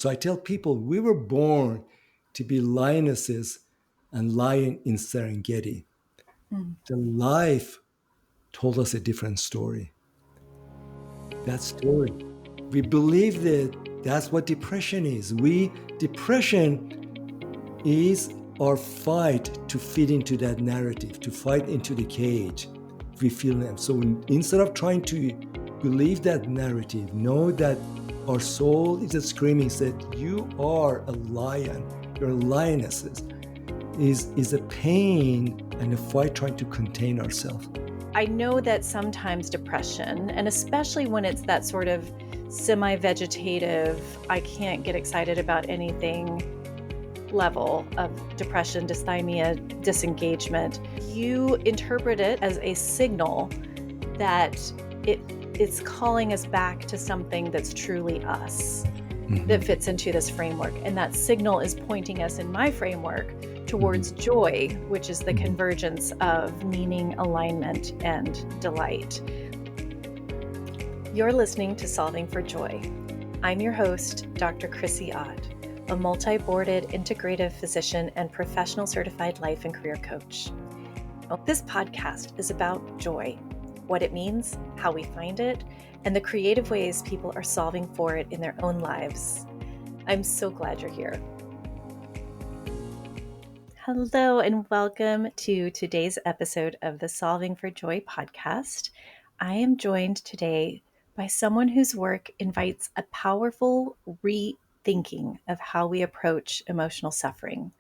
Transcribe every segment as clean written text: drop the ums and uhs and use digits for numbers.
So I tell people we were born to be lionesses and lion in Serengeti. Mm. The life told us a different story. That story. We believe that that's what depression is. Depression is our fight to fit into that narrative, to fight into the cage. We feel them. So instead of trying to believe that narrative, know that our soul is screaming, said, you are a lion, you're lionesses, is a pain and a fight trying to contain ourselves. I know that sometimes depression, and especially when it's that sort of semi-vegetative, I can't get excited about anything level of depression, dysthymia, disengagement, you interpret it as a signal that it's calling us back to something that's truly us, that fits into this framework. And that signal is pointing us in my framework towards joy, which is the convergence of meaning, alignment, and delight. You're listening to Solving for Joy. I'm your host, Dr. Chrissy Ott, a multi-boarded integrative physician and professional certified life and career coach. This podcast is about joy, what it means, how we find it, and the creative ways people are solving for it in their own lives. I'm so glad you're here. Hello, and welcome to today's episode of the Solving for Joy podcast. I am joined today by someone whose work invites a powerful rethinking of how we approach emotional suffering,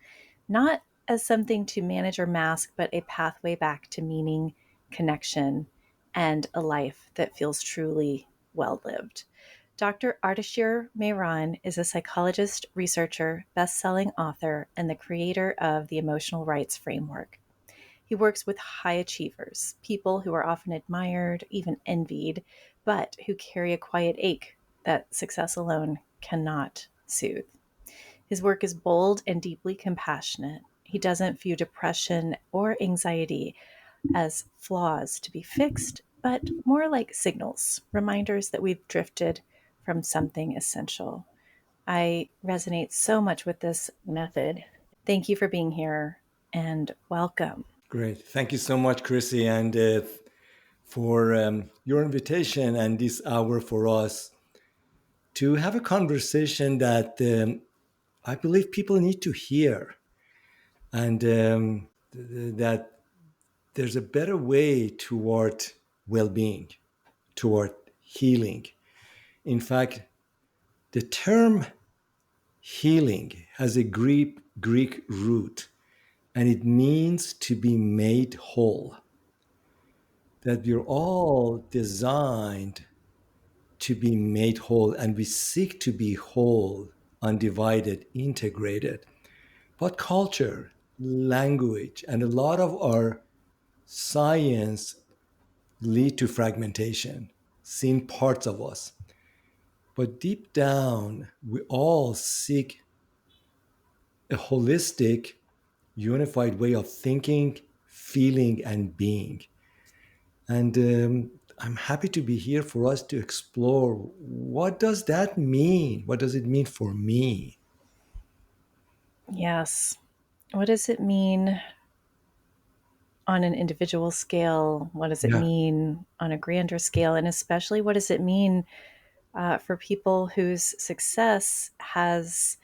not as something to manage or mask, but a pathway back to meaning, connection, and a life that feels truly well lived. Dr. Ardeshir Mehran is a psychologist, researcher, best-selling author, and the creator of the Emotional Rights Framework. He works with high achievers, people who are often admired, even envied, but who carry a quiet ache that success alone cannot soothe. His work is bold and deeply compassionate. He doesn't view depression or anxiety as flaws to be fixed, but more like signals, reminders that we've drifted from something essential. I resonate so much with this method. Thank you for being here and welcome. Great. Thank you so much, Chrissy, and for your invitation and this hour for us to have a conversation that I believe people need to hear, and that there's a better way toward well-being, toward healing. In fact, the term healing has a Greek root, and it means to be made whole. That we're all designed to be made whole, and we seek to be whole, undivided, integrated. But culture, language, and a lot of our science lead to fragmentation, seeing parts of us. But deep down, we all seek a holistic, unified way of thinking, feeling, and being. And I'm happy to be here for us to explore what does that mean? What does it mean for me? Yes. What does it mean on an individual scale? What does it Yeah. mean on a grander scale? And especially, what does it mean for people whose success has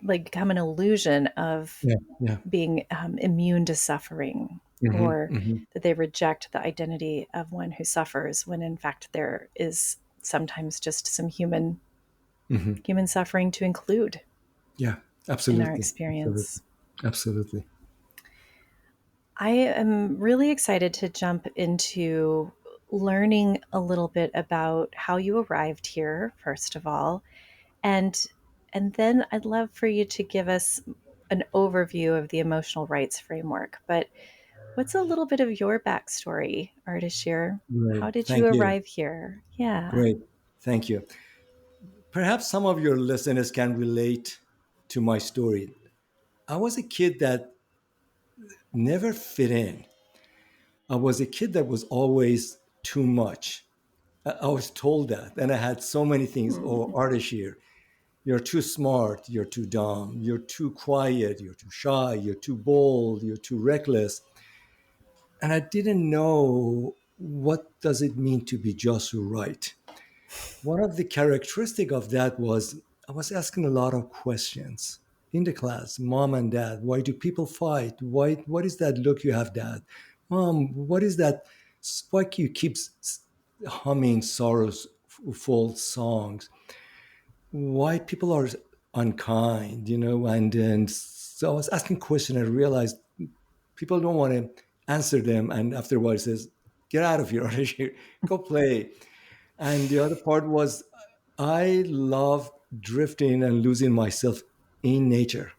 become an illusion of Yeah. Yeah. being immune to suffering, Hmm. or Hmm. that they reject the identity of one who suffers, when in fact there is sometimes just some Hmm. human suffering to include Yeah. in our Absolutely. Absolutely. experience. Absolutely. I am really excited to jump into learning a little bit about how you arrived here, first of all, and and then I'd love for you to give us an overview of the emotional rights framework. But what's a little bit of your backstory, Ardeshir? How Great. did you Thank you. arrive here? Yeah. Great. Thank you. Perhaps some of your listeners can relate to my story. I was a kid that never fit in. I was a kid that was always too much. I was told that, and I had so many things. Oh, Hmm. Ardeshir, you're too smart, you're too dumb, you're too quiet, you're too shy, you're too bold, you're too reckless. And I didn't know what does it mean to be just right. One of the characteristic of that was I was asking a lot of questions in the class. Mom and dad, why do people fight? What is that look you have, dad? Mom, what is that? Why you keep humming sorrowful songs? Why people are unkind, and so I was asking questions and I realized people don't want to answer them, and afterwards says, get out of here, go play. And the other part was I love drifting and losing myself in nature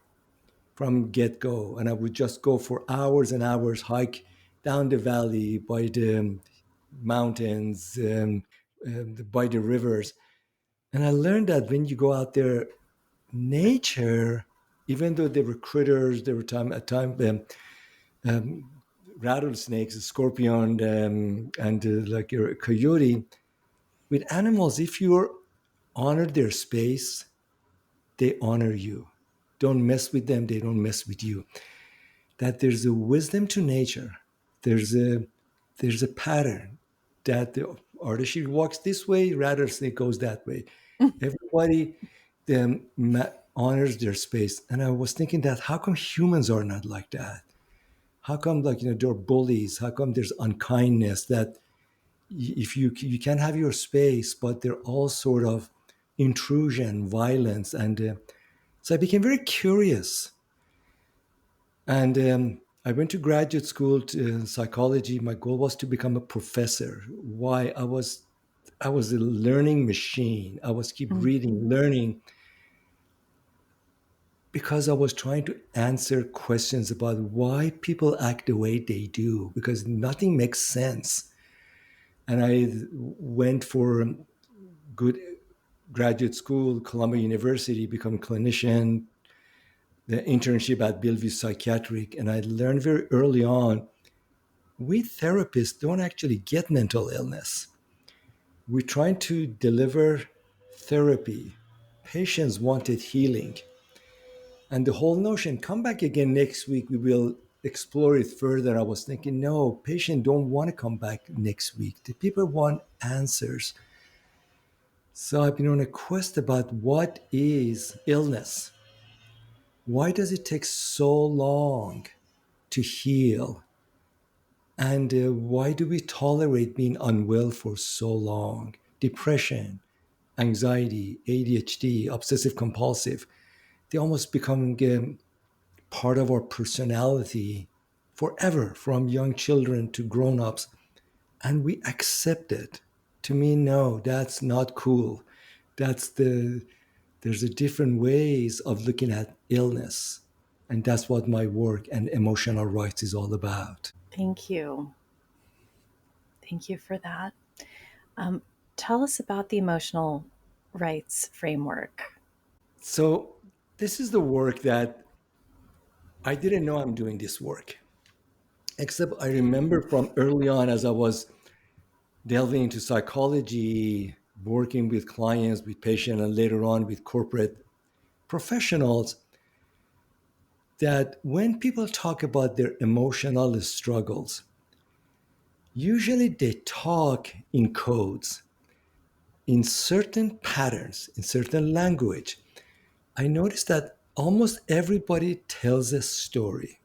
from get-go, and I would just go for hours and hours, hike down the valley by the mountains, by the rivers. And I learned that when you go out there, nature, even though there were critters, there were um, rattlesnakes, a scorpion, and like a coyote. With animals, if you honor their space, they honor you. Don't mess with them; they don't mess with you. That there's a wisdom to nature. There's a there's a pattern that the artist walks this way, rattlesnake goes that way. Everybody honors their space, and I was thinking that how come humans are not like that? How come, like, there are bullies? How come there's unkindness? That if you can have your space, but they're all sort of intrusion, violence, and so I became very curious, and I went to graduate school to psychology. My goal was to become a professor. Why? I was a learning machine. I was keep reading, learning, because I was trying to answer questions about why people act the way they do, because nothing makes sense. And I went for good graduate school, Columbia University, become a clinician, the internship at Bellevue Psychiatric, and I learned very early on we therapists don't actually get mental illness. We're trying to deliver therapy. Patients wanted healing. And the whole notion, come back again next week, we will explore it further. I was thinking, no, patients don't want to come back next week. The people want answers. So I've been on a quest about what is illness. Why does it take so long to heal? And why do we tolerate being unwell for so long? Depression, anxiety, ADHD, obsessive compulsive, they almost become part of our personality forever, from young children to grown ups. And we accept it. To me, no, that's not cool. There's a different ways of looking at illness. And that's what my work and emotional rights is all about. Thank you. Thank you for that. Um, Tell us about the emotional rights framework. So, this is the work that I didn't know I'm doing this work. Except I remember from early on as I was delving into psychology, working with clients, with patients, and later on with corporate professionals, that when people talk about their emotional struggles, usually they talk in codes, in certain patterns, in certain language. I noticed that almost everybody tells a story.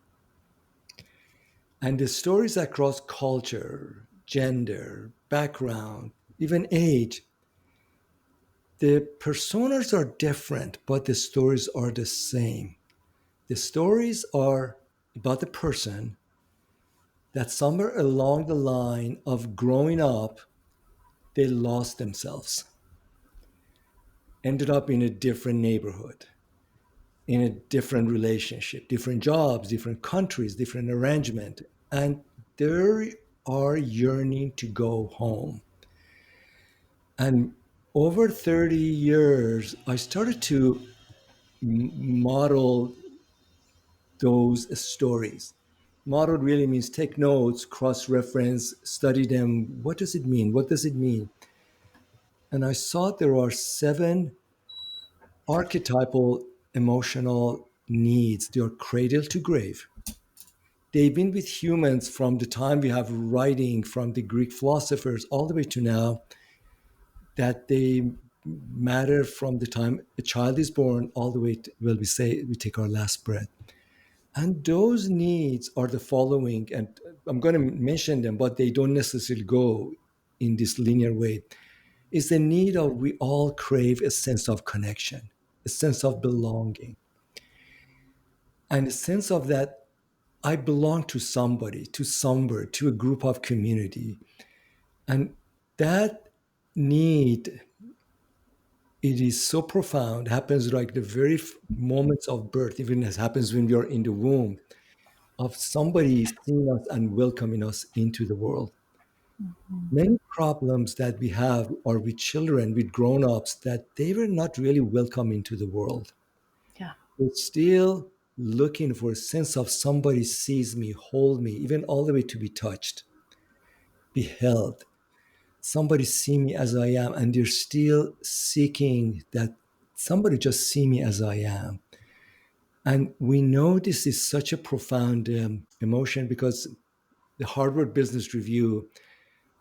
And the stories across culture, gender, background, even age, the personas are different, but the stories are the same. The stories are about the person that somewhere along the line of growing up, they lost themselves, ended up in a different neighborhood, in a different relationship, different jobs, different countries, different arrangement. And they are yearning to go home. And over 30 years, I started to model those stories. Model really means take notes, cross reference, study them. What does it mean? What does it mean? And I saw there are seven archetypal emotional needs. They are cradle to grave. They've been with humans from the time we have writing from the Greek philosophers all the way to now, that they matter from the time a child is born all the way to, well, we say we take our last breath. And those needs are the following, and I'm going to mention them, but they don't necessarily go in this linear way. Is the need of we all crave a sense of connection, a sense of belonging, and a sense of that I belong to somebody, to somewhere, to a group of community. And that need, it is so profound, happens like the very moments of birth, even as happens when we are in the womb, of somebody seeing us and welcoming us into the world. Mhm. Many problems that we have are with children, with grown-ups, that they were not really welcome into the world. Yeah. They're still looking for a sense of somebody sees me, hold me, even all the way to be touched, be held. Somebody see me as I am, and they're still seeking that somebody just see me as I am. And we know this is such a profound emotion because the Harvard Business Review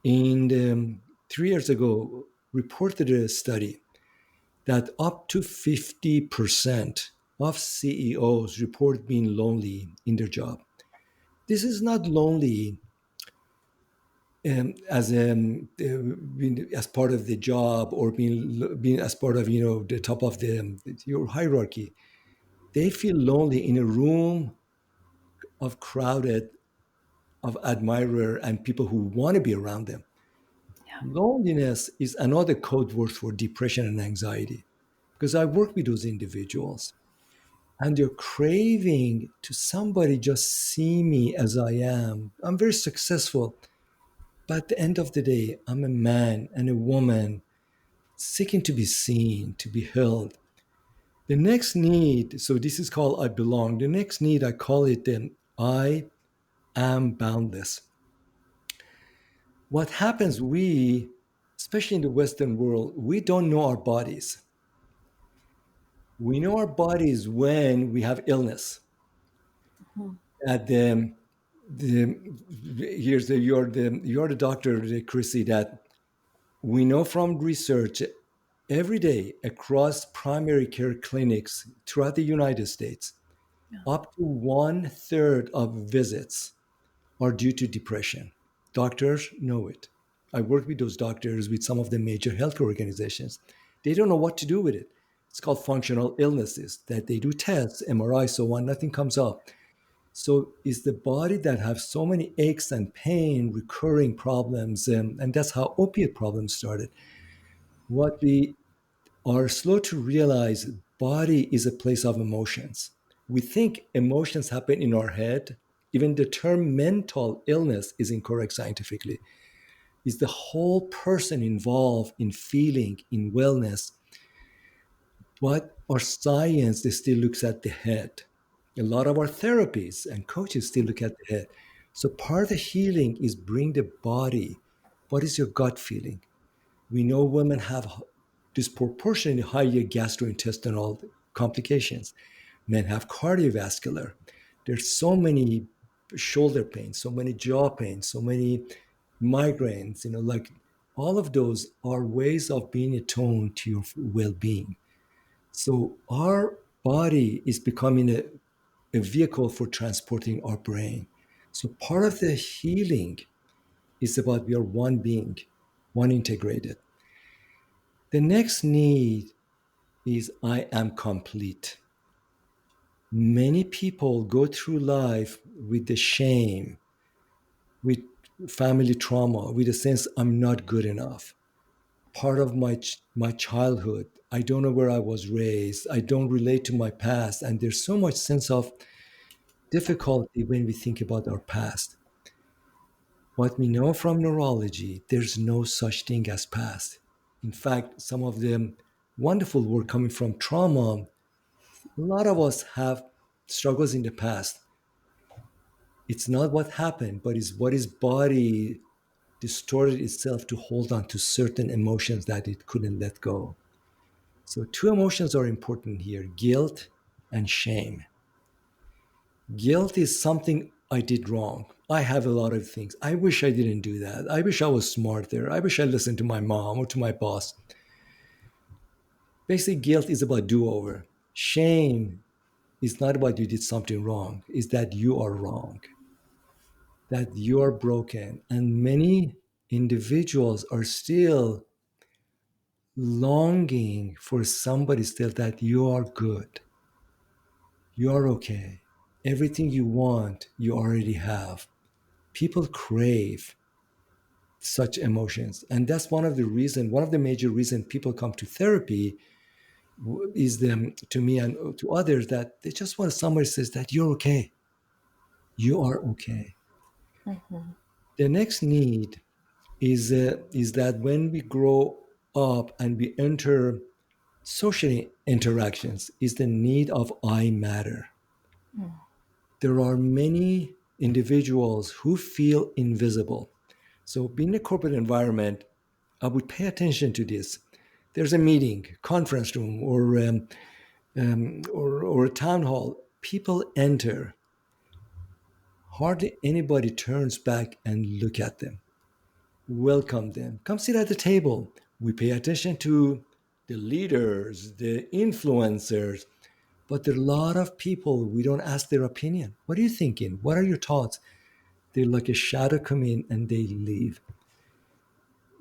in 3 years ago reported a study that up to 50% of CEOs report being lonely in their job. This is not lonely as part of the job or being as part of the top of your hierarchy. They feel lonely in a room of crowded of admirer and people who want to be around them. Yeah. Loneliness is another code word for depression and anxiety because I work with those individuals and they're craving to somebody just see me as I am. I'm very successful, but at the end of the day, I'm a man and a woman seeking to be seen, to be held. The next need, so this is called I belong. The next need, I call it I am boundless. What happens, especially in the Western world, we don't know our bodies. We know our bodies when we have illness. Mhm. At here's you're the doctor, Chrissy, that we know from research every day across primary care clinics throughout the United States, Yeah. up to one third of visits are due to depression. Doctors know it. I work with those doctors with some of the major healthcare organizations. They don't know what to do with it. It's called functional illnesses that they do tests, MRI, so on, nothing comes up. So it's the body that have so many aches and pain, recurring problems, and that's how opiate problems started. What we are slow to realize, body is a place of emotions. We think emotions happen in our head. Even the term mental illness is incorrect scientifically. Is the whole person involved in feeling, in wellness. But our science, they still looks at the head. A lot of our therapies and coaches still look at the head. So part of the healing is bring the body. What is your gut feeling? We know women have disproportionately higher gastrointestinal complications. Men have cardiovascular. There's so many shoulder pains, so many jaw pains, so many migraines, like all of those are ways of being attuned to your well-being. So our body is becoming a vehicle for transporting our brain. So part of the healing is about we are one being, one integrated. The next need is I am complete. Many people go through life with the shame, with family trauma, with a sense I'm not good enough. Part of my childhood, I don't know where I was raised. I don't relate to my past, and there's so much sense of difficulty when we think about our past. What we know from neurology, there's no such thing as past. In fact, some of the wonderful work coming from trauma, a lot of us have struggles in the past. It's not what happened, but it's what is body distorted itself to hold on to certain emotions that it couldn't let go. So, two emotions are important here: guilt and shame. Guilt is something I did wrong. I have a lot of things. I wish I didn't do that. I wish I was smarter. I wish I listened to my mom or to my boss. Basically, guilt is about do over. Shame is not about you did something wrong, it's that you are wrong, that you are broken. And many individuals are still longing for somebody still that you are good, you are okay. Everything you want, you already have. People crave such emotions. And that's one of the major reasons people come to therapy is them to me and to others that they just want somebody says that you're okay. You are okay. Mm-hmm. The next need is that when we grow up and we enter social interactions, is the need of I matter. There are many individuals who feel invisible. So, being in a corporate environment, I would pay attention to this. There's a meeting, conference room, or a town hall. People enter. Hardly anybody turns back and look at them, welcome them. Come sit at the table. We pay attention to the leaders, the influencers, but there are a lot of people we don't ask their opinion. What are you thinking? What are your thoughts? They're like a shadow come in and they leave.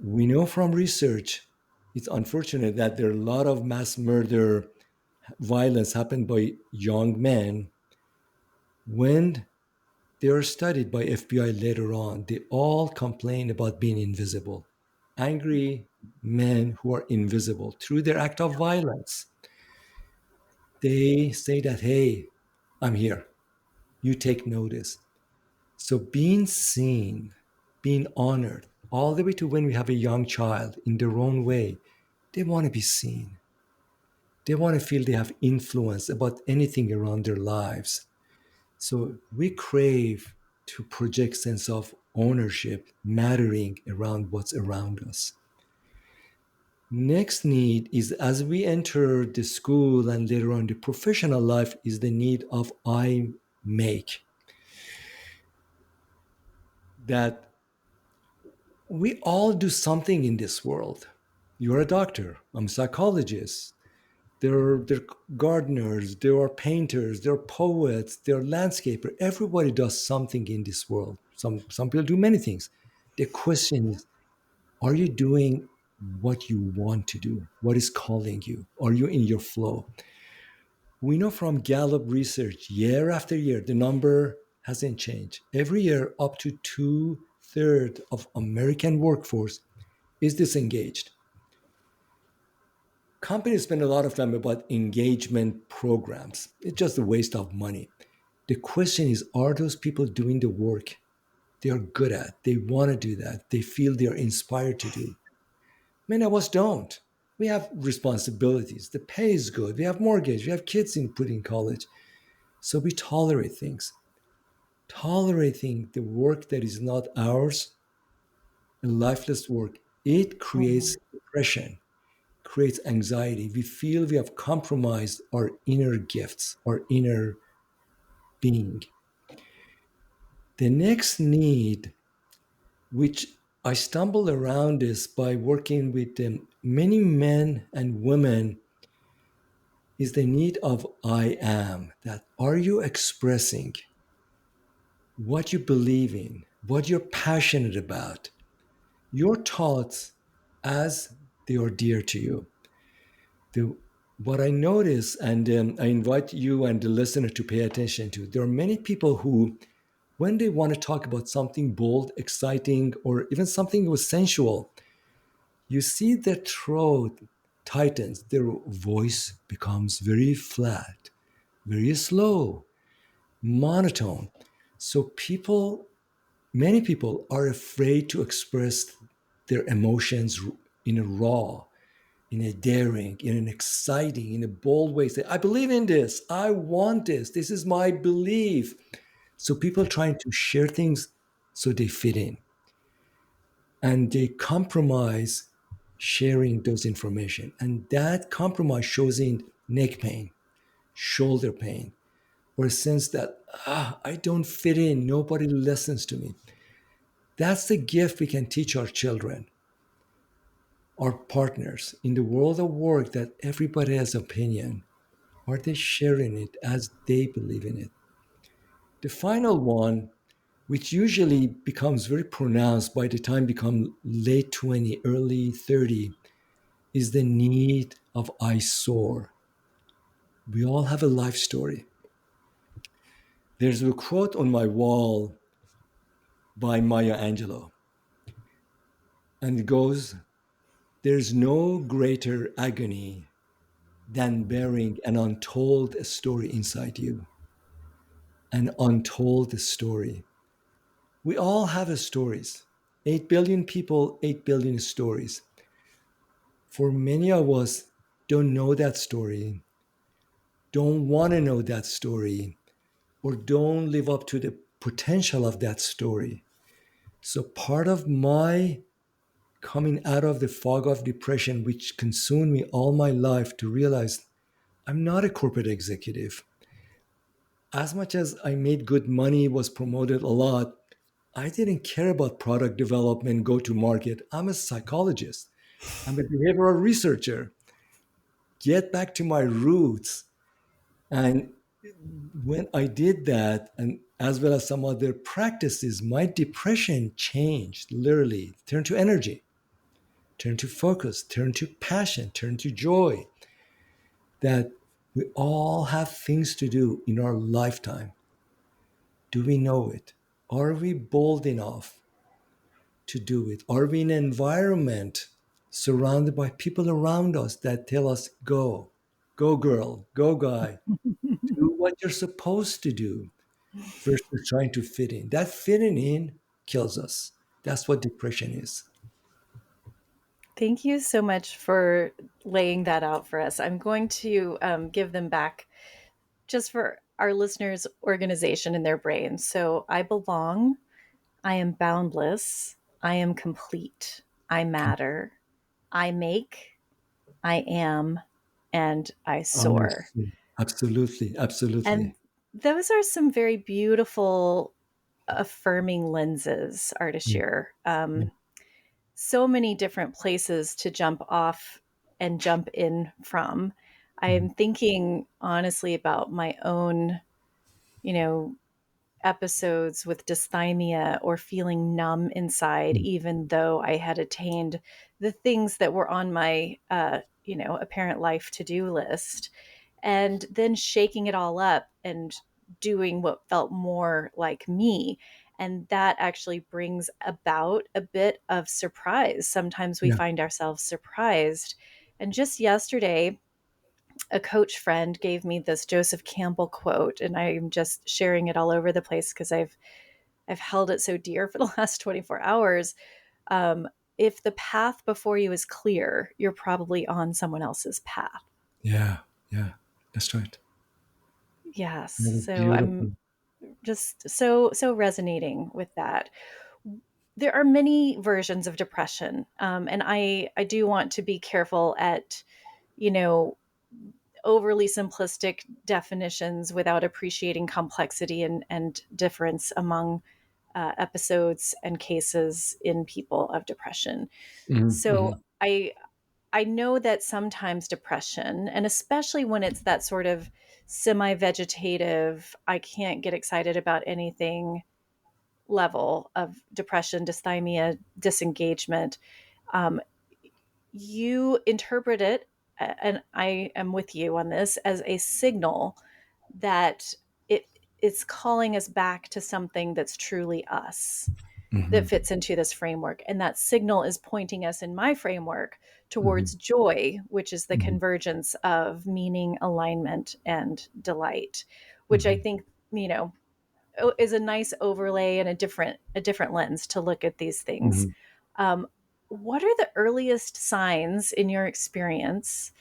We know from research, it's unfortunate that there are a lot of mass murder violence happened by young men. When they are studied by FBI later on, they all complain about being invisible. Angry men who are invisible through their act of violence. They say that, hey, I'm here. You take notice. So being seen, being honored, all the way to when we have a young child in their own way, they want to be seen. They want to feel they have influence about anything around their lives. So we crave to project sense of ownership, mattering around what's around us. Next need is as we enter the school and later on the professional life is the need of I make. That we all do something in this world. You're a doctor, I'm a psychologist. There are gardeners, there are painters, there are poets, there are landscapers. Everybody does something in this world. Some people do many things. The question is, are you doing what you want to do? What is calling you? Are you in your flow? We know from Gallup research, year after year, the number hasn't changed. Every year, up to two-thirds of American workforce is disengaged. Companies spend a lot of time about engagement programs. It's just a waste of money. The question is, are those people doing the work they are good at? They want to do that. They feel they are inspired to do. Many of us don't. We have responsibilities. The pay is good. We have mortgage. We have kids in put in college. So we tolerate things. Tolerating the work that is not ours, and lifeless work, it creates Mm-hmm. depression, creates anxiety. We feel we have compromised our inner gifts, our inner being. The next need, which I stumble around, is by working with many men and women, is the need of I am. That are you expressing what you believe in, what you're passionate about, your thoughts as they are dear to you. The, what I notice, and I invite you and the listener to pay attention to, there are many people who, when they want to talk about something bold, exciting, or even something was sensual, you see their throat tightens, their voice becomes very flat, very slow, monotone. So many people are afraid to express their emotions in a raw, in a daring, in an exciting, in a bold way. Say, I believe in this. I want this. This is my belief. So people trying to share things so they fit in. and they compromise sharing those information. And that compromise shows in neck pain, shoulder pain, or a sense that I don't fit in, nobody listens to me. That's the gift we can teach our children, our partners in the world of work, that everybody has opinion. Are they sharing it as they believe in it? The final one, which usually becomes very pronounced by the time become late 20, early 30, is the need of I soar. We all have a life story. There's a quote on my wall by Maya Angelou, and it goes, there's no greater agony than bearing an untold story inside you. An untold story. We all have stories. 8 billion people, 8 billion stories. For many of us, don't know that story, don't want to know that story, or don't live up to the potential of that story. So, part of my coming out of the fog of depression, which consumed me all my life, to realize I'm not a corporate executive. As much as I made good money, was promoted a lot, I didn't care about product development, go to market. I'm a psychologist, I'm a behavioral researcher. Get back to my roots. And when I did that, and as well as some other practices, my depression changed literally, turned to energy, turned to focus, turned to passion, turned to joy. That we all have things to do in our lifetime. Do we know it? Are we bold enough to do it? Are we in an environment surrounded by people around us that tell us, go, go girl, go guy, do what you're supposed to do, versus trying to fit in? That fitting in kills us. That's what depression is. Thank you so much for laying that out for us. I'm going to give them back just for our listeners' organization in their brains. So I belong, I am boundless, I am complete, I matter, I make, I am, and I soar. Honestly, absolutely, And absolutely. those are some very beautiful affirming lenses, Mm, Ardeshir. yeah, So many different places to jump off and jump in from. mhm, I'm thinking honestly about my own, you know, episodes with dysthymia or feeling numb inside, mm, even though I had attained the things that were on my, apparent life to do list. And then shaking it all up and doing what felt more like me. And that actually brings about a bit of surprise. Sometimes we yeah, find ourselves surprised. And just yesterday, a coach friend gave me this Joseph Campbell quote, and I'm just sharing it all over the place because I've held it so dear for the last 24 hours. Um, if the path before you is clear, you're probably on someone else's path. yeah, yeah. That's right. Yes. That is So I'm beautiful. just so resonating with that. There are many versions of depression, and I do want to be careful at you know overly simplistic definitions without appreciating complexity and difference among episodes and cases in people of depression. Mhm, So mhm, I know that sometimes depression, and especially when it's that sort of semi-vegetative, I can't get excited about anything level of depression, dysthymia, disengagement, um, you interpret it, and I am with you on this, as a signal that it it's calling us back to something that's truly us, that mhm, fits into this framework. And that signal is pointing us in my framework mhm, towards joy, which is the mhm, convergence of meaning, alignment, and delight, which I mhm, think, is a nice overlay and a different lens to look at these things. mhm. Um, what are the earliest signs in your experience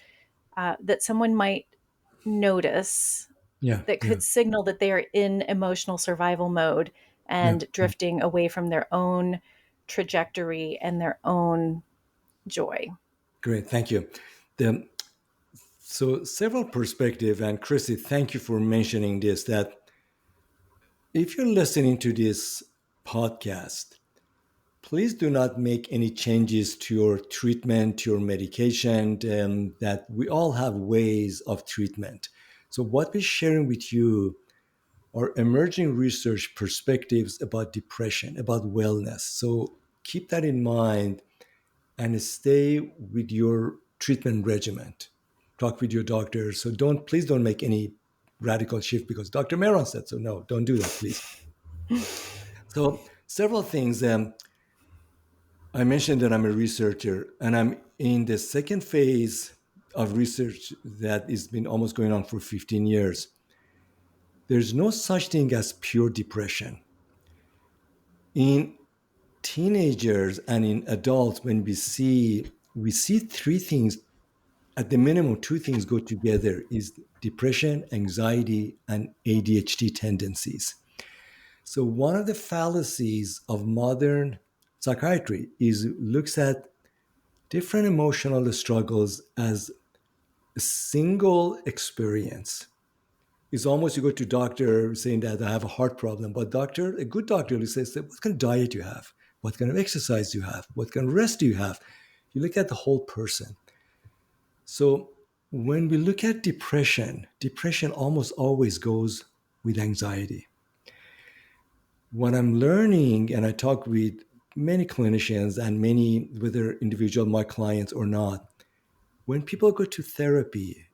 that someone might notice Yeah, that yeah, could signal that they are in emotional survival mode yeah, and yeah. drifting away from their own, trajectory and their own joy. Great, thank you. The, so several perspective, and Chrissy, thank you for mentioning this. That if you're listening to this podcast, please do not make any changes to your treatment, to your medication. That we all have ways of treatment. So what we're sharing with you are emerging research perspectives about depression, about wellness. So keep that in mind and stay with your treatment regimen. Talk with your doctor. So please don't make any radical shift because Dr. Mehran said so. No, don't do that, please. So several things. I mentioned that I'm a researcher and I'm in the second phase of research that has been almost going on for 15 years. There's no such thing as pure depression. In teenagers and in adults, when we see three things, at the minimum two things go together, is depression, anxiety, and ADHD tendencies. So one of the fallacies of modern psychiatry is looks at different emotional struggles as a single experience. It's almost you go to doctor saying that I have a heart problem, but a good doctor will say, what kind of diet you have, what kind of exercise you have, what kind of rest do you have. You look at the whole person. So when we look at depression almost always goes with anxiety. What I'm learning, and I talk with many clinicians and many, whether individual, my clients or not, when people go to therapy,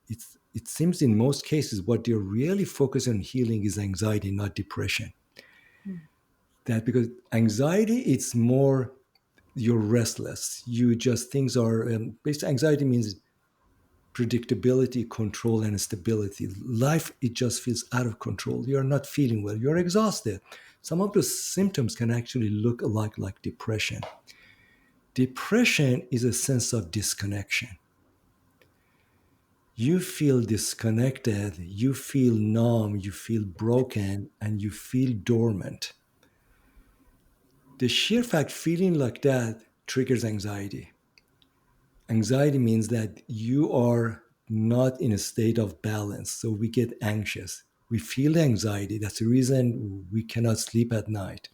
it seems in most cases what they're really focused on healing is anxiety, not depression. That because anxiety, it's more you're restless. You just things are basically anxiety means predictability, control, and stability. Life, it just feels out of control. You're not feeling well. You're exhausted. Some of the symptoms can actually look alike like depression. Depression is a sense of disconnection. You feel disconnected, you feel numb, you feel broken, and you feel dormant. The sheer fact feeling like that triggers anxiety. Anxiety means that you are not in a state of balance, so we get anxious. We feel anxiety. That's the reason we cannot sleep at night.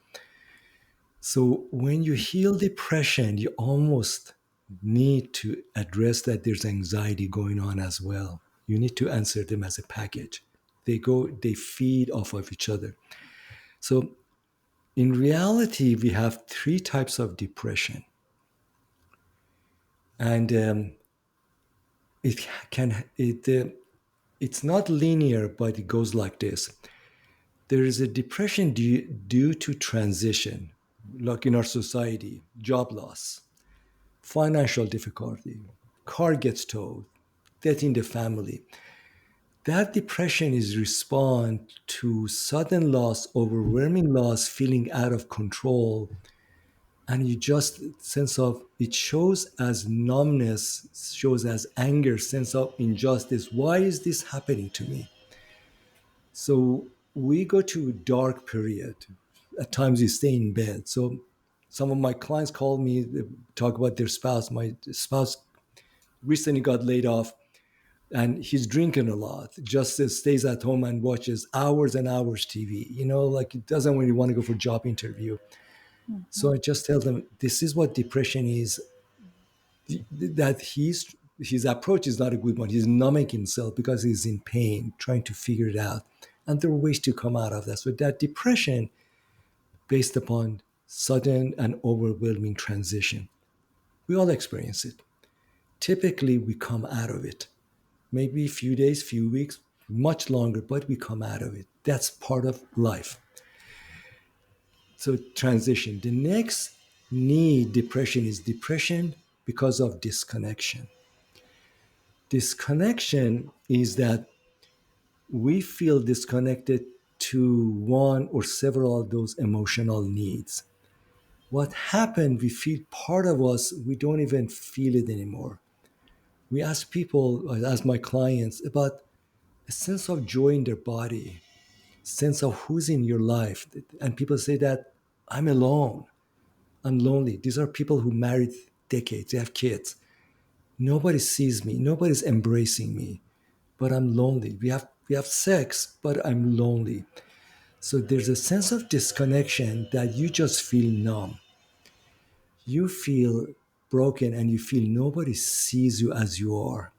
So when you heal depression, you almost need to address that there's anxiety going on as well. You need to answer them as a package. They feed off of each other. So in reality, we have three types of depression, and it can it it's not linear, but it goes like this. There is a depression due to transition, like in our society, job loss, financial difficulty, car gets towed, death in the family. That depression is respond to sudden loss, overwhelming loss, feeling out of control, and you just sense of it shows as numbness, shows as anger, sense of injustice. Why is this happening to me? So we go to a dark period. At times we stay in bed. So some of my clients call me, they talk about their spouse. My spouse recently got laid off and he's drinking a lot, just stays at home and watches hours and hours TV, like he doesn't really want to go for job interview. Mhm. So I just tell them this is what depression is, that his approach is not a good one. He's numbing himself because he's in pain, trying to figure it out. And there are ways to come out of that. So that depression based upon sudden and overwhelming transition, we all experience it. Typically, we come out of it. Maybe a few days, few weeks, much longer, but we come out of it. That's part of life. So transition. The next depression is depression because of disconnection. Disconnection is that we feel disconnected to one or several of those emotional needs. What happened, we feel part of us, we don't even feel it anymore. We ask people, I ask my clients about a sense of joy in their body, sense of who's in your life. And people say that I'm alone. I'm lonely. These are people who married decades, they have kids. Nobody sees me, nobody's embracing me, but I'm lonely. We have sex, but I'm lonely. So there's a sense of disconnection that you just feel numb. You feel broken and you feel nobody sees you as you are.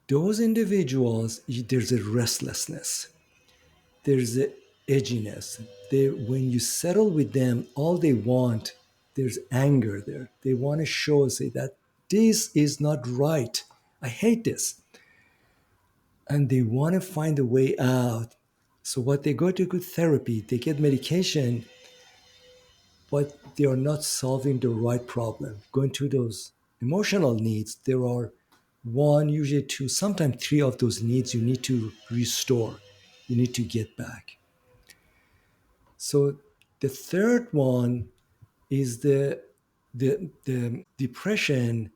Those individuals, there's a restlessness, there's a edginess. When you settle with them, all they want, there's anger there. They want to show, say that this is not right. I hate this. And they want to find a way out. So what they go to good therapy, they get medication, but they are not solving the right problem. Going to those emotional needs, there are one, usually two, sometimes three of those needs you need to restore. You need to get back. So the third one is the depression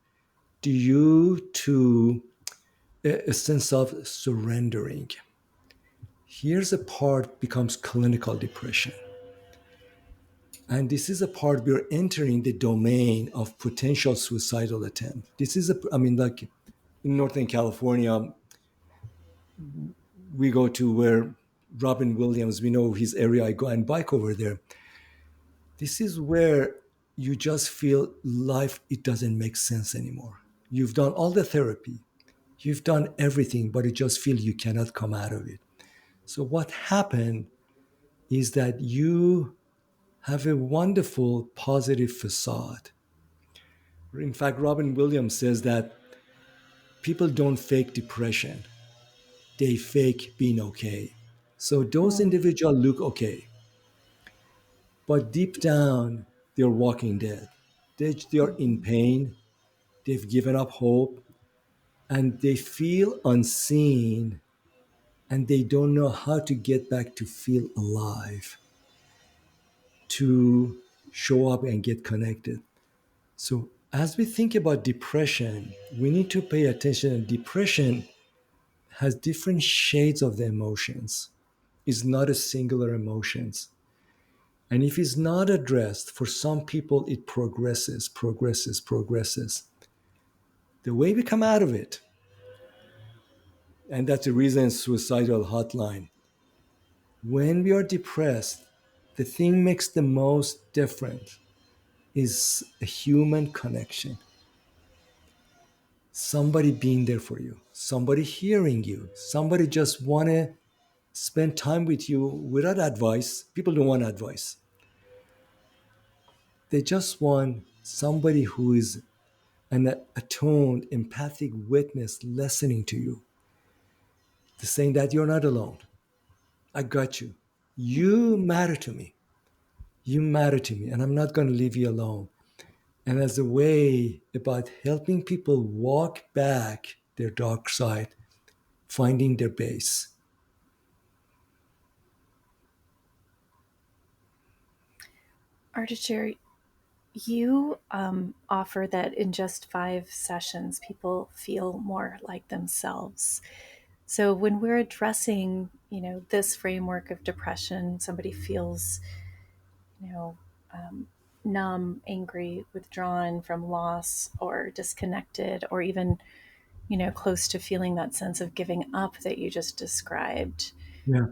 due to a sense of surrendering. Here's a part becomes clinical depression. And this is a part we're entering the domain of potential suicidal attempt. This is I mean, like in Northern California, we go to where Robin Williams, we know his area, I go and bike over there. This is where you just feel life, it doesn't make sense anymore. You've done all the therapy, you've done everything, but you just feel you cannot come out of it. So what happened is that you have a wonderful positive facade. In fact, Robin Williams says that people don't fake depression, they fake being okay. So those Mm. individuals look okay, but deep down, they're walking dead. They are in Mhm. pain, they've given up hope, and they feel unseen, and they don't know how to get back to feel alive, to show up and get connected. So, as we think about depression, we need to pay attention. Depression has different shades of the emotions. It's not a singular emotions. And if it's not addressed, for some people it progresses, progresses, progresses. The way we come out of it, and that's the reason suicidal hotline. When we are depressed, the thing makes the most difference is a human connection. Somebody being there for you, somebody hearing you, somebody just want to spend time with you without advice. People don't want advice. They just want somebody who is an attuned, empathic witness listening to you, to saying that you're not alone. I got you. You matter to me. You matter to me, and I'm not going to leave you alone. And as a way about helping people walk back their dark side, finding their base. Ardeshir, you offer that in just 5 sessions, people feel more like themselves. So when we're addressing, this framework of depression, somebody feels, you know, um, numb, angry, withdrawn from loss, or disconnected, or even, close to feeling that sense of giving up that you just described. Yeah,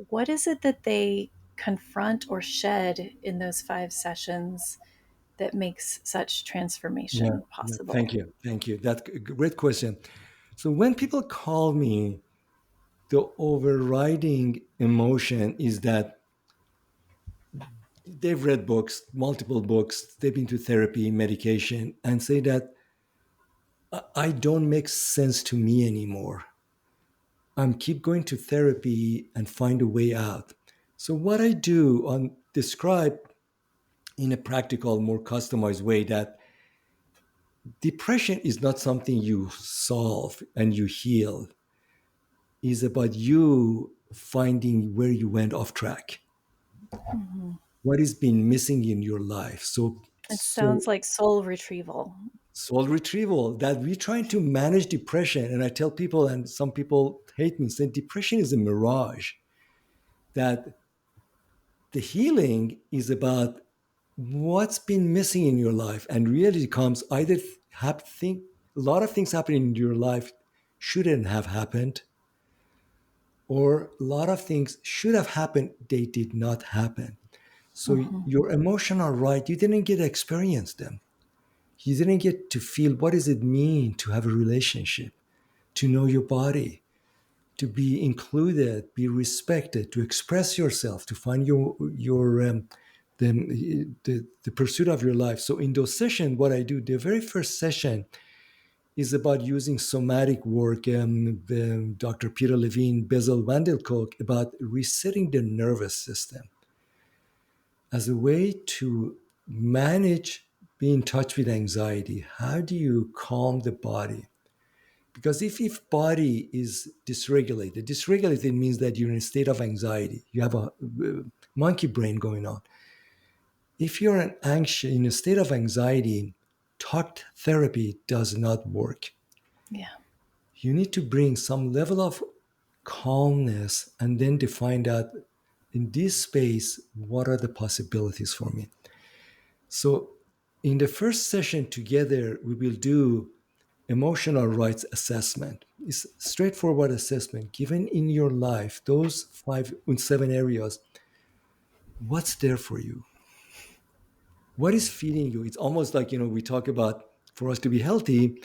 What is it that they confront or shed in those 5 sessions that makes such yeah, transformation yeah. possible? Thank you, thank you. That's a great question. So when people call me, the overriding emotion is that they've read books, multiple books, they've been to therapy, medication, and say that I don't make sense to me anymore. I'm keep going to therapy and find a way out. So what I do on describe in a practical, more customized way that depression is not something you solve and you heal. Is about you finding where you went off track. Mhm. What is been missing in your life? So It so sounds like soul retrieval. soul retrieval that we're trying to manage depression. And I tell people, and some people hate me, saying depression is a mirage. That the healing is about what's been missing in your life, and reality comes either think a lot of things happening in your life shouldn't have happened, or a lot of things should have happened, they did not happen. So Hmm. your emotional right, you didn't get to experience them. You didn't get to feel what does it mean to have a relationship, to know your body, to be included, be respected, to express yourself, to find your the pursuit of your life. So in those sessions, what I do, the very first session is about using somatic work. Dr. Peter Levine, Bezel Vanderkolk, about resetting the nervous system as a way to manage being in touch with anxiety. How do you calm the body? Because if body is dysregulated means that you're in a state of anxiety. You have a monkey brain going on. If you're in a state of anxiety, talk therapy does not work. Yeah. You need to bring some level of calmness and then to find out in this space what are the possibilities for me. So in the first session together, we will do emotional rights assessment. It's straightforward assessment. Given in your life, those 5 and 7 areas, what's there for you? What is feeding you? It's almost like, we talk about for us to be healthy,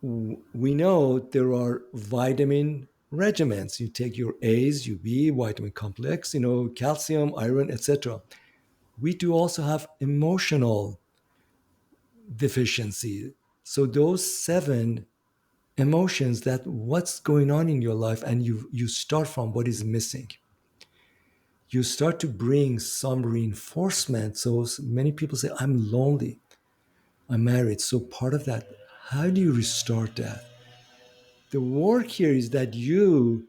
we know there are vitamin regimens. You take your A's, your B, vitamin complex, calcium, iron, etc. We do also have emotional deficiency. So those 7 emotions, that what's going on in your life, and you start from what is missing. You start to bring some reinforcement. So many people say, I'm lonely, I'm married. So part of that, how do you restart that? The work here is that you,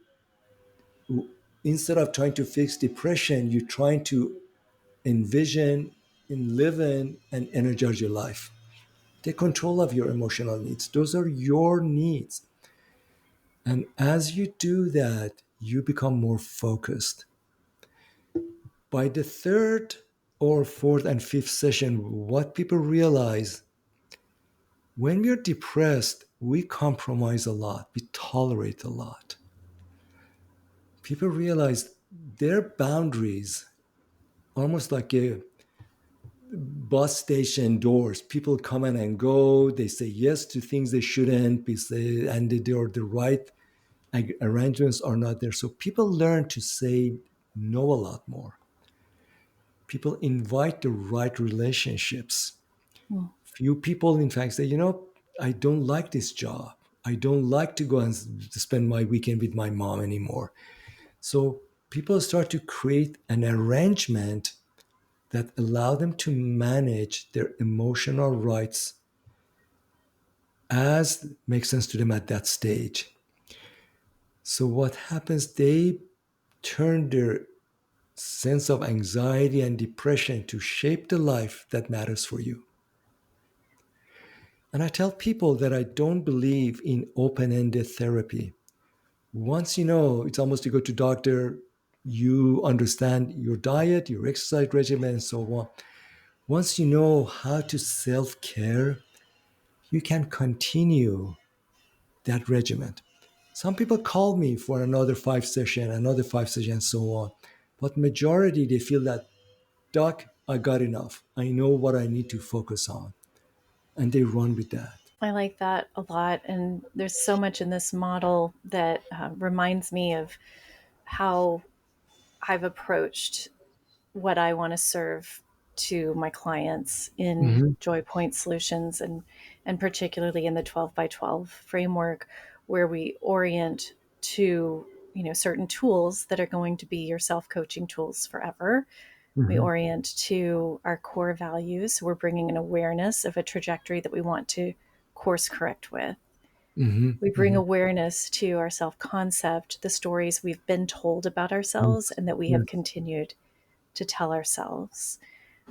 instead of trying to fix depression, you're trying to envision and live in and energize your life. Take control of your emotional needs. Those are your needs. And as you do that, you become more focused. By the third or fourth and fifth session, what people realize, when we're depressed, we compromise a lot, we tolerate a lot. People realize their boundaries, almost like a bus station doors. People come in and go, they say yes to things they shouldn't, and the right arrangements are not there. So people learn to say no a lot more. People invite the right relationships. Mm. Few people, in fact, say, I don't like this job. I don't like to go and spend my weekend with my mom anymore. So people start to create an arrangement that allow them to manage their emotional rights as makes sense to them at that stage. So what happens? They turn their sense of anxiety and depression to shape the life that matters for you. And I tell people that I don't believe in open-ended therapy. Once you know, it's almost you go to doctor, you understand your diet, your exercise regimen, and so on. Once you know how to self-care, you can continue that regimen. Some people call me for another 5 session, and so on. But majority, they feel that, doc, I got enough. I know what I need to focus on. And they run with that. I like that a lot. And there's so much in this model that reminds me of how I've approached what I want to serve to my clients in Hmm. Joy Point Solutions, and particularly in the 12 by 12 framework, where we orient to certain tools that are going to be your self-coaching tools forever. We Hmm. orient to our core values. We're bringing an awareness of a trajectory that we want to course correct with. Hmm. We bring Hmm. awareness to our self concept, the stories we've been told about ourselves Yes. and that we have Yes. continued to tell ourselves.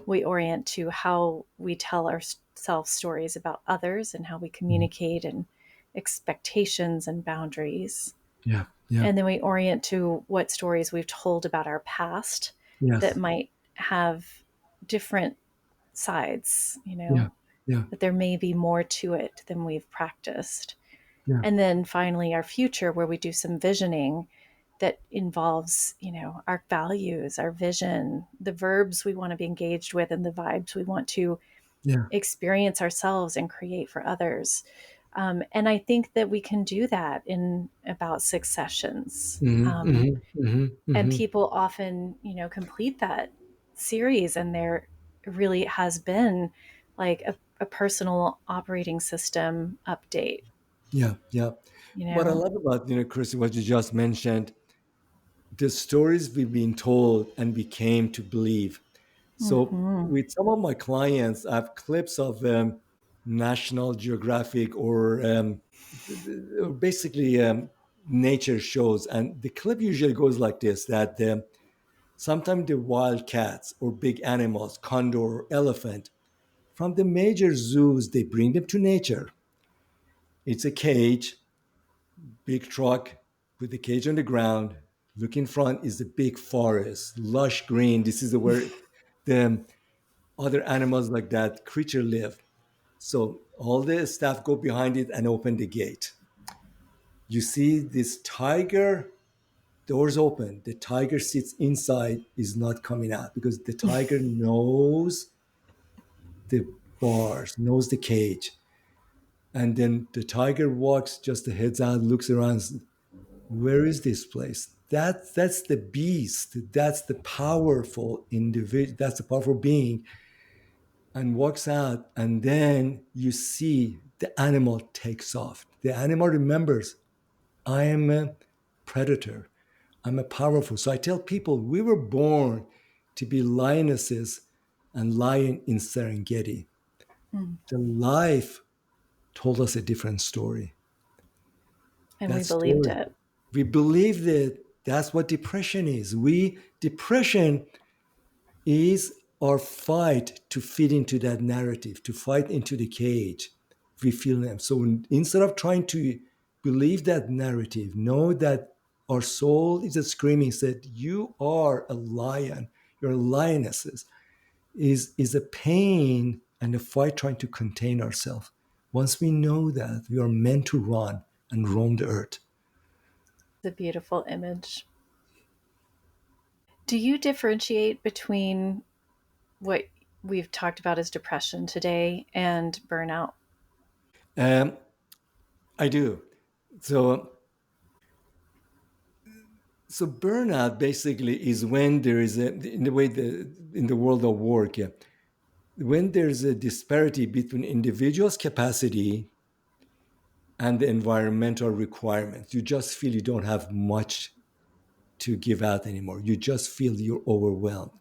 We orient to how we tell ourselves stories about others and how we Mhm. communicate, and expectations and boundaries. Yeah. Yeah. And then we orient to what stories we've told about our past that Yes. might have different sides, Yeah. Yeah. that there may be more to it than we've practiced. Yeah. And then finally, our future, where we do some visioning that involves, our values, our vision, the verbs we want to be engaged with, and the vibes we want to Yeah. experience ourselves and create for others. And I think that we can do that in about 6 sessions. Hmm. Hmm. Hmm. And Hmm. people often, complete that series, and there really has been like a personal operating system update, Yeah. Yeah. you What I know? love about, Chrissy, what you just mentioned, the stories we've been told and we came to believe. So Hmm. with some of my clients, I have clips of National Geographic or basically nature shows, and the clip usually goes like this: that sometimes the wild cats or big animals, condor or elephant, from the major zoos, they bring them to nature. It's a cage, big truck with the cage on the ground. Look in front is the big forest, lush green. This is where the other animals like that creature live. So all the staff go behind it and open the gate. You see this tiger, doors open. The tiger sits inside, is not coming out because the tiger knows the bars, knows the cage. And then the tiger walks just the heads out, looks around. Where is this place? That's the beast. That's the powerful individual. That's the powerful being, and walks out. And then you see the animal takes off. The animal remembers, I am a predator. I'm a powerful. So I tell people we were born to be lionesses and lion in Serengeti. Mm. The life told us a different story. And we That believed story. it. We believe that that's what depression is. Depression is our fight to fit into that narrative, to fight into the cage. We feel them. So instead of trying to believe that narrative, know that our soul is screaming, said, you are a lion, you're lionesses, is a pain and a fight trying to contain ourselves. Once we know that, we are meant to run and roam the earth. The beautiful image. Do you differentiate between what we've talked about as depression today and burnout? Um, I do. So So burnout basically is when there is in the way in the world of work, yeah, when there's a disparity between individuals' capacity and the environmental requirements. You just feel you don't have much to give out anymore. You just feel you're overwhelmed.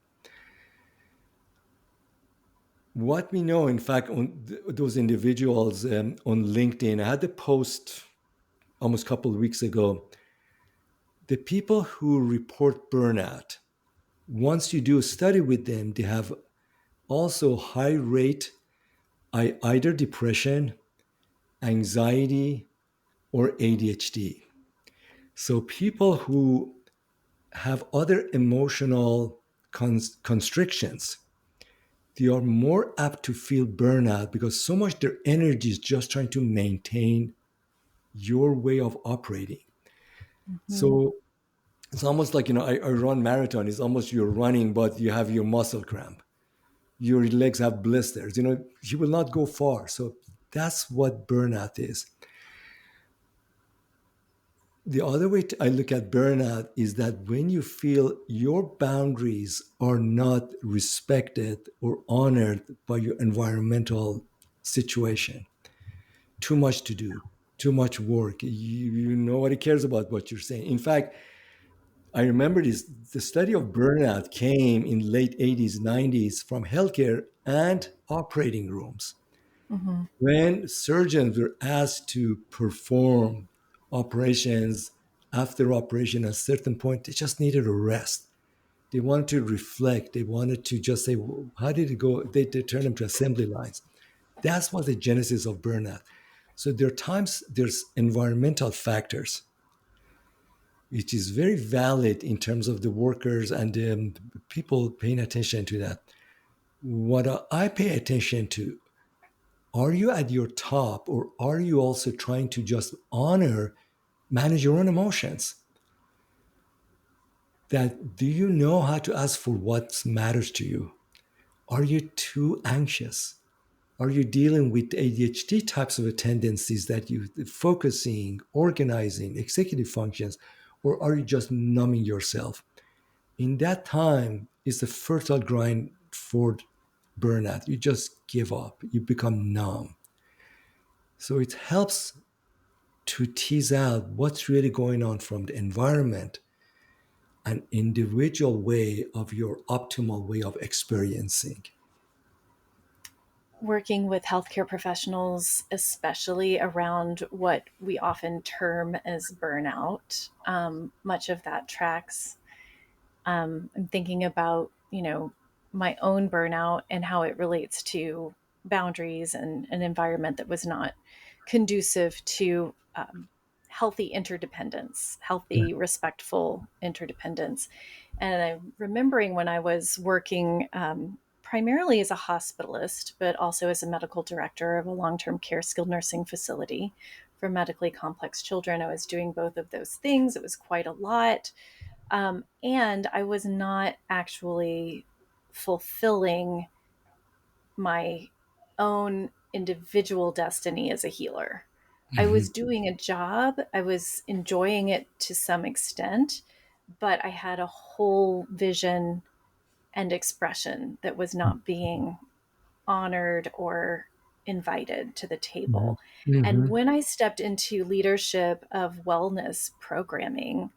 What we know, in fact, on those individuals on LinkedIn, I had a post almost a couple of weeks ago. The people who report burnout, once you do a study with them, they have also high rate either depression, anxiety, or ADHD. So people who have other emotional constrictions, they are more apt to feel burnout because so much their energy is just trying to maintain your way of operating. Hmm. So it's almost like, I run marathon. It's almost you're running, but you have your muscle cramp. Your legs have blisters. You will not go far. So that's what burnout is. The other way I look at burnout is that when you feel your boundaries are not respected or honored by your environmental situation, too much to do, too much work. Nobody cares about what you're saying. In fact, I remember the study of burnout came in late 80s, 90s from healthcare and operating rooms. Hmm. When surgeons were asked to perform operations after operation, at a certain point, they just needed a rest. They wanted to reflect. They wanted to just say, "Well, how did it go?" They turned them to assembly lines. That's what the genesis of burnout. So there are times there's environmental factors, which is very valid in terms of the workers and people paying attention to that. what I pay attention to, are you at your top, or are you also trying to just manage your own emotions? That do you know how to ask for what matters to you? Are you too anxious? Are you dealing with ADHD types of tendencies that you focusing, organizing, executive functions, or are you just numbing yourself? In that time is the fertile ground for burnout. You just give up, you become numb. So it helps to tease out what's really going on from the environment, an individual way of your optimal way of experiencing. Working with healthcare professionals, especially around what we often term as burnout, much of that tracks. I'm thinking about, my own burnout and how it relates to boundaries and an environment that was not conducive to healthy interdependence, Yeah. healthy, respectful interdependence. And I'm remembering when I was working primarily as a hospitalist, but also as a medical director of a long term care skilled nursing facility for medically complex children. I was doing both of those things. It was quite a lot. And I was not actually fulfilling my own individual destiny as a healer. I Hmm. was doing a job, I was enjoying it to some extent, but I had a whole vision and expression that was not being honored or invited to the Hmm. table. And Hmm. when I stepped into leadership of wellness programming,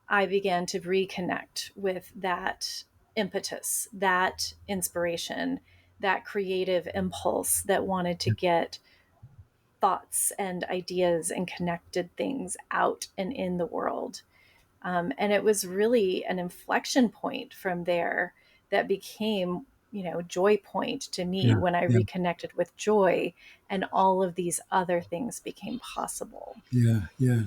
I began to reconnect with that impetus, that inspiration, that creative impulse that wanted to get thoughts and ideas and connected things out and in the world. And it was really an inflection point from there that became, joy point to me Yeah. when I Yeah. reconnected with joy and all of these other things became possible. Yeah. Yeah.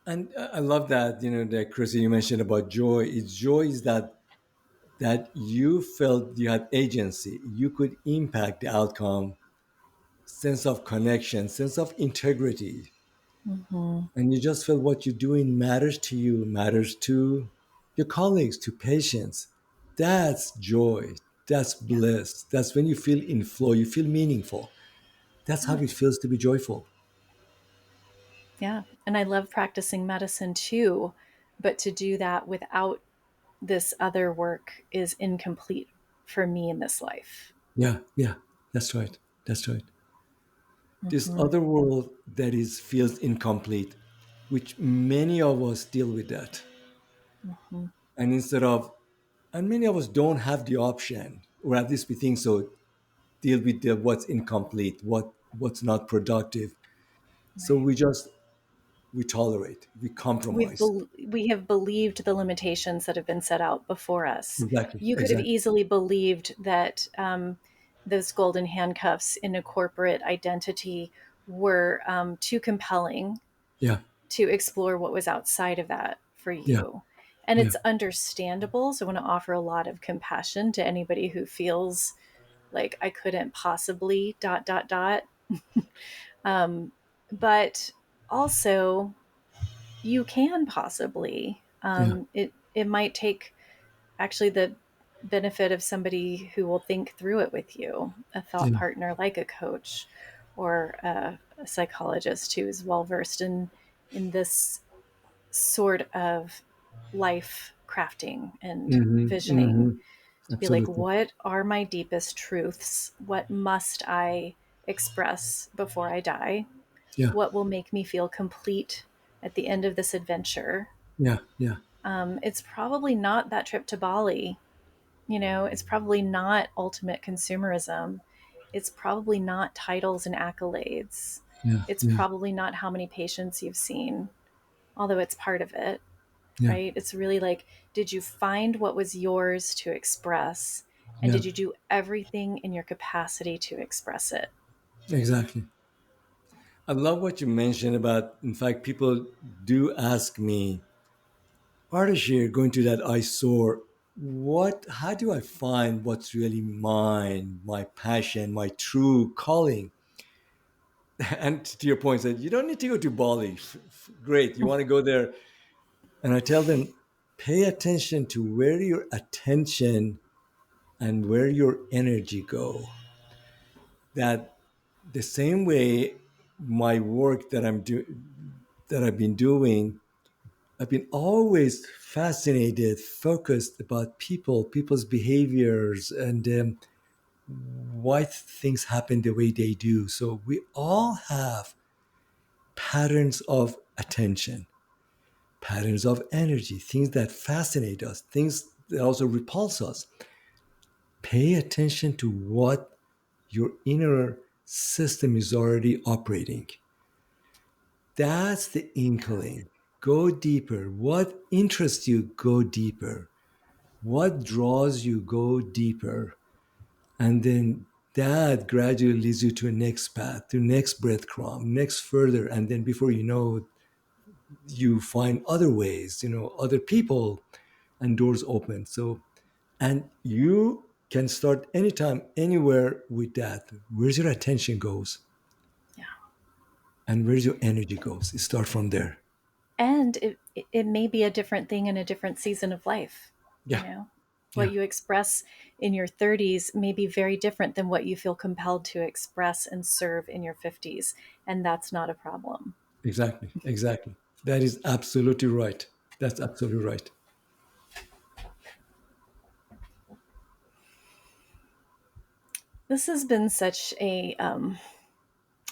And I love that, that Chrissy, you mentioned about joy. It's joy is that you felt you had agency. You could impact the outcome, sense of connection, sense of integrity. Mm-hmm. And you just feel what you're doing matters to you, matters to your colleagues, to patients. That's joy. That's Yeah. bliss. That's when you feel in flow, you feel meaningful. That's how Yeah. it feels to be joyful. Yeah. And I love practicing medicine too, but to do that without this other work is incomplete for me in this life. Yeah, yeah, that's right. That's right. This Hmm. other world that is feels incomplete, which many of us deal with that. Hmm. And instead of, and many of us don't have the option, or at least we think so, deal with what's incomplete, what's not productive. So Right. we tolerate, we We've compromise. bel we have believed the limitations that have been set out before us. Exactly, You could have exactly. easily believed that those golden handcuffs in a corporate identity were too compelling Yeah, to explore what was outside of that for yeah, you. And yeah, it's understandable. So I want to offer a lot of compassion to anybody who feels like I couldn't possibly dot dot dot. Um, but also you can possibly. yeah, It might take actually the benefit of somebody who will think through it with you, a thought yeah. partner like a coach or a psychologist who is well versed in this sort of life crafting and Hmm. visioning, Hmm. to be like, Absolutely. what are my deepest truths? What must I express before I die? Yeah, What will make me feel complete at the end of this adventure? yeah, yeah, It's probably not that trip to Bali. It's probably not ultimate consumerism. It's probably not titles and accolades. yeah, It's yeah, probably not how many patients you've seen, although it's part of it, yeah, right? It's really like, did you find what was yours to express? And yeah. did you do everything in your capacity to express it? Exactly. I love what you mentioned about, in fact, people do ask me, Ardeshir, going to that I soar. what how do I find what's really mine, my passion, my true calling? And to your point, that you don't need to go to Bali. Great, you want to go there. And I tell them, pay attention to where your attention and where your energy go. That the same way my work that I've been doing, I've been always fascinated, focused about people's behaviors, and why things happen the way they do. So we all have patterns of attention, patterns of energy, things that fascinate us, things that also repulse us. Pay attention to what your inner system is already operating. That's the inkling. Go deeper. What interests you, go deeper. What draws you, go deeper. And then that gradually leads you to a next path, to next breadcrumb, next further. And then before you know, you find other ways, other people, and doors open. So, and you can start anytime, anywhere with that. Where's your attention goes Yeah. and where's your energy goes. You start from there. And it may be a different thing in a different season of life. You Yeah. know, what Yeah. you express in your 30s may be very different than what you feel compelled to express and serve in your 50s. And that's not a problem. Exactly. Exactly. That is absolutely right. That's absolutely right. This has been such a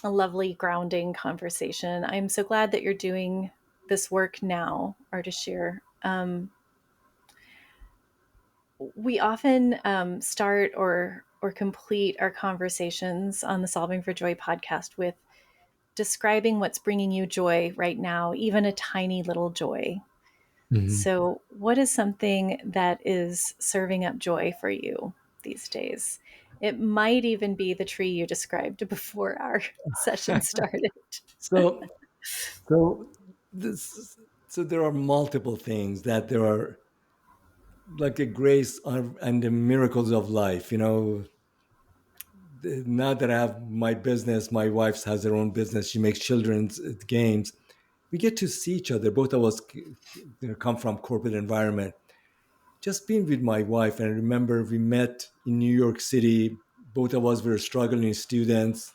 lovely grounding conversation. I'm so glad that you're doing this work now, Ardeshir. We often start or complete our conversations on the Solving for Joy podcast with describing what's bringing you joy right now, even a tiny little joy. Mhm. So, what is something that is serving up joy for you these days? It might even be the tree you described before our session started. So, so this, so there are multiple things that there are like the grace and the miracles of life. Now that I have my business, my wife has her own business. She makes children's games. We get to see each other. Both of us, come from corporate environment. Just being with my wife, and I remember we met in New York City. Both of us were struggling students,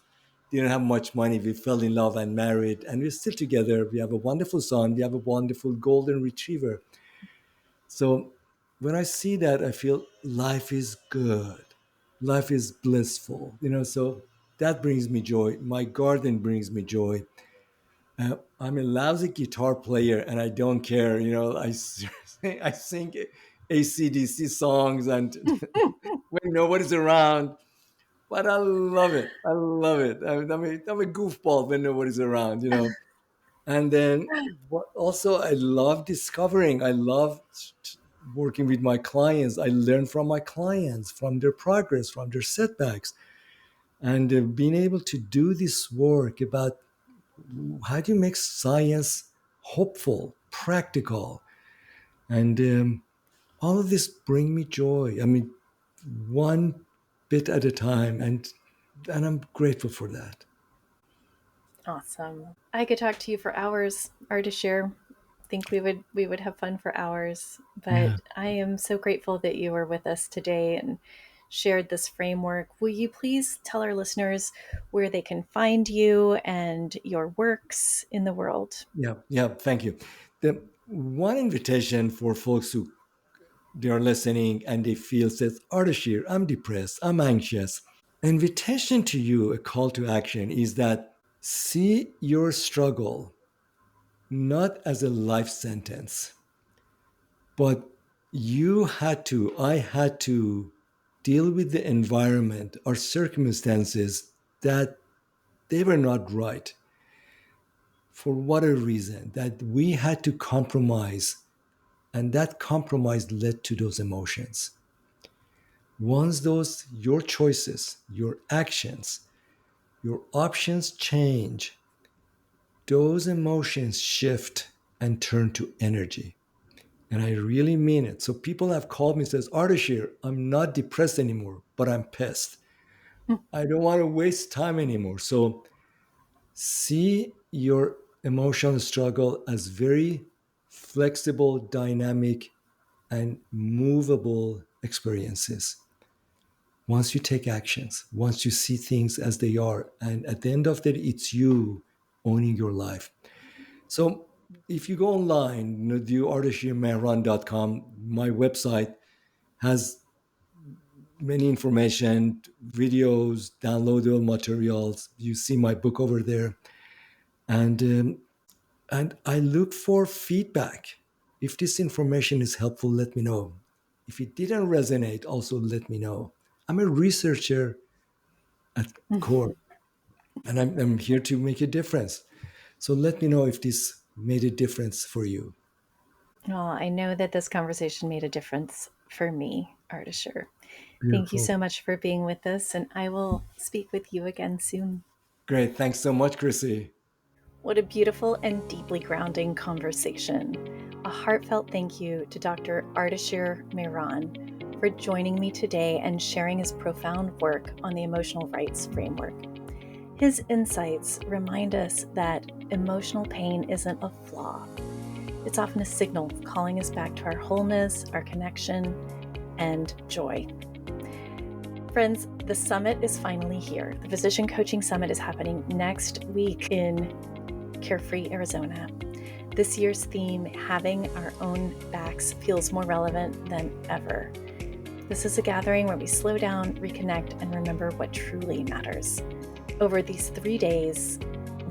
didn't have much money. We fell in love and married, and we're still together. We have a wonderful son. We have a wonderful golden retriever. So when I see that, I feel life is good, life is blissful. So that brings me joy. My garden brings me joy. I'm a lousy guitar player, and I don't care. I sing ACDC songs, and when nobody's around, but I love it. I love it. I'm a goofball when nobody's around. And then also, I love discovering. I love working with my clients. I learn from my clients, from their progress, from their setbacks, and being able to do this work about how do you make science hopeful, practical, and all of this bring me joy. I mean, one bit at a time, and I'm grateful for that. Awesome. I could talk to you for hours, Ardeshir. Think we would have fun for hours, Yeah. but I am so grateful that you were with us today and shared this framework. Will you please tell our listeners where they can find you and your works in the world? Yeah, yeah. Thank you. The one invitation for folks who they are listening and they feel says, Ardeshir, I'm depressed, I'm anxious. Invitation to you, a call to action is that see your struggle not as a life sentence, but I had to deal with the environment or circumstances that they were not right for whatever reason, that we had to compromise, and that compromise led to those emotions. Once those, your choices, your actions, your options change, those emotions shift and turn to energy. And I really mean it. So people have called me and says, Ardeshir, I'm not depressed anymore, but I'm pissed. I don't want to waste time anymore. So see your emotional struggle as very flexible, dynamic, and movable experiences. Once you take actions, once you see things as they are, and at the end of the day, it's you owning your life. So if you go online, do ardeshirmehran.com, my website has many information, videos, downloadable materials. You see my book over there, and I look for feedback. If this information is helpful, let me know. If it didn't resonate, also let me know. I'm a researcher at core, and I'm here to make a difference. So let me know if this made a difference for you. Well, I know that this conversation made a difference for me, Ardeshir. Thank you Beautiful. so much for being with us, and I will speak with you again soon. Great. Thanks so much, Chrissy. What a beautiful and deeply grounding conversation. A heartfelt thank you to Dr. Ardeshir Mehran for joining me today and sharing his profound work on the emotional rights framework. His insights remind us that emotional pain isn't a flaw. It's often a signal calling us back to our wholeness, our connection, and joy. Friends, the summit is finally here. The Physician Coaching Summit is happening next week in Carefree, Arizona. This year's theme, having our own backs, feels more relevant than ever. This is a gathering where we slow down, reconnect, and remember what truly matters. Over these 3 days,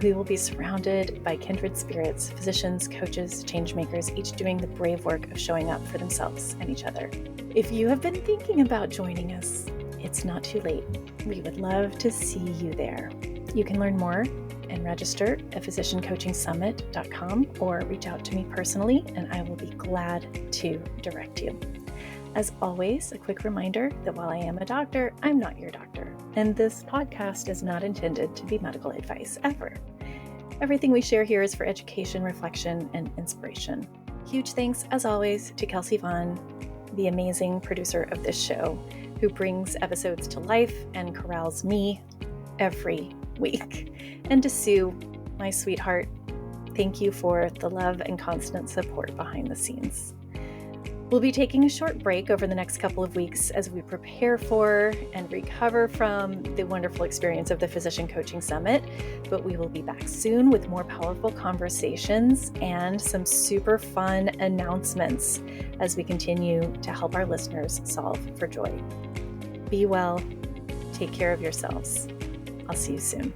we will be surrounded by kindred spirits, physicians, coaches, changemakers, each doing the brave work of showing up for themselves and each other. If you have been thinking about joining us, it's not too late. We would love to see you there. You can learn more and register at physiciancoachingsummit.com or reach out to me personally, and I will be glad to direct you. As always, a quick reminder that while I am a doctor, I'm not your doctor, and this podcast is not intended to be medical advice ever. Everything we share here is for education, reflection, and inspiration. Huge thanks, as always, to Kelsey Vaughn, the amazing producer of this show, who brings episodes to life and corrals me every week. And to Sue, my sweetheart, thank you for the love and constant support behind the scenes. We'll be taking a short break over the next couple of weeks as we prepare for and recover from the wonderful experience of the Physician Coaching Summit, but we will be back soon with more powerful conversations and some super fun announcements as we continue to help our listeners solve for joy. Be well, take care of yourselves. I'll see you soon.